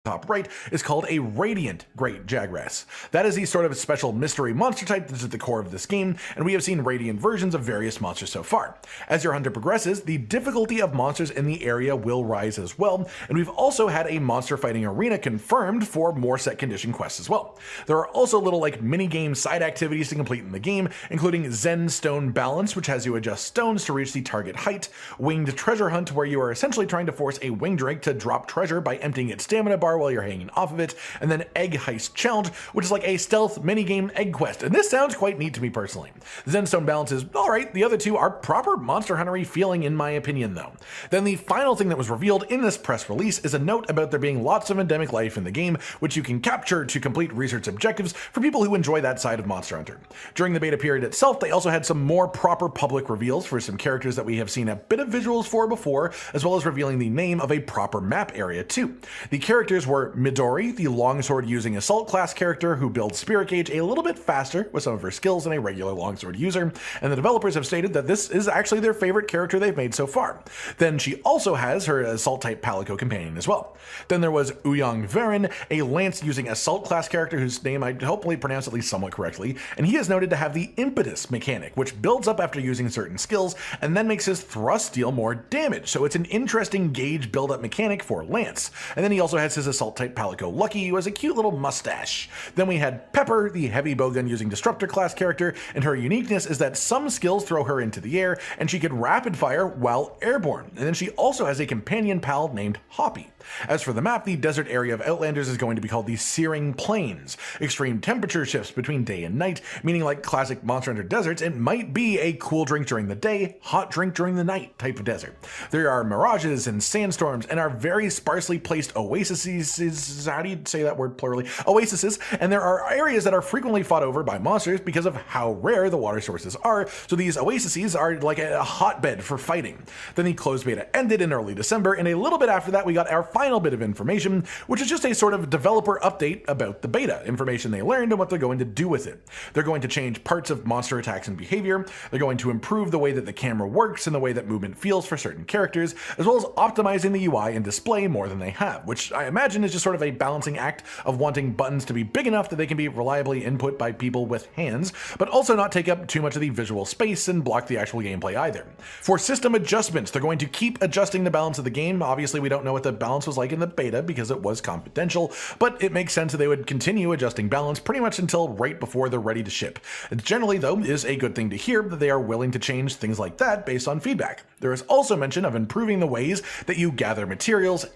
top right is called a Radiant Great Jagras. That is the sort of special mystery monster type that is at the core of this game, and we have seen Radiant versions of various monsters so far. As your hunter progresses, the difficulty of monsters in the area will rise as well, and we've also had a monster fighting arena confirmed for more set condition quests as well. There are also little mini-game side activities to complete in the game, including Zen Stone Balance, which has you adjust stones to reach the target height, Winged Treasure Hunt, where you are essentially trying to force a winged drake to drop treasure by emptying its stamina bar while you're hanging off of it, and then Egg Heist Challenge, which is like a stealth minigame egg quest, and this sounds quite neat to me personally. Zenstone Balance is alright, the other two are proper Monster Hunter-y feeling in my opinion though. Then the final thing that was revealed in this press release is a note about there being lots of endemic life in the game, which you can capture to complete research objectives for people who enjoy that side of Monster Hunter. During the beta period itself, they also had some more proper public reveals for some characters that we have seen a bit of visuals for before, as well as revealing the name of a proper map area too. The characters were Midori, the longsword using assault class character who builds spirit gauge a little bit faster with some of her skills than a regular longsword user, and the developers have stated that this is actually their favorite character they've made so far. Then she also has her assault type Palico companion as well. Then there was Uyang Varen, a lance using assault class character whose name I hopefully pronounced at least somewhat correctly, and he is noted to have the impetus mechanic, which builds up after using certain skills and then makes his thrust deal more damage, so it's an interesting gauge build-up mechanic for Lance. And then he also has his assault type Palico Lucky, who has a cute little mustache. Then we had Pepper, the heavy bowgun using disruptor class character, and her uniqueness is that some skills throw her into the air, and she can rapid fire while airborne. And then she also has a companion pal named Hoppy. As for the map, the desert area of Outlanders is going to be called the Searing Plains. Extreme temperature shifts between day and night, meaning like classic Monster Hunter deserts, it might be a cool drink during the day, hot drink during the night type of desert. There are mirages and sandstorms and are very sparsely placed oases, how do you say that word plurally? Oases, and there are areas that are frequently fought over by monsters because of how rare the water sources are, so these oases are like a hotbed for fighting. Then the closed beta ended in early December, and a little bit after that we got our final bit of information, which is just a sort of developer update about the beta, information they learned and what they're going to do with it. They're going to change parts of monster attacks and behavior, they're going to improve the way that the camera works and the way that movement feels for certain characters, as well as optimizing the UI and display more than they have, which I imagine is just sort of a balancing act of wanting buttons to be big enough that they can be reliably input by people with hands, but also not take up too much of the visual space and block the actual gameplay either. For system adjustments, they're going to keep adjusting the balance of the game. Obviously, we don't know what the balance was like in the beta because it was confidential, but it makes sense that they would continue adjusting balance pretty much until right before they're ready to ship. It generally, though, is a good thing to hear that they are willing to change things like that based on feedback. There is also mention of improving the ways that you gather materials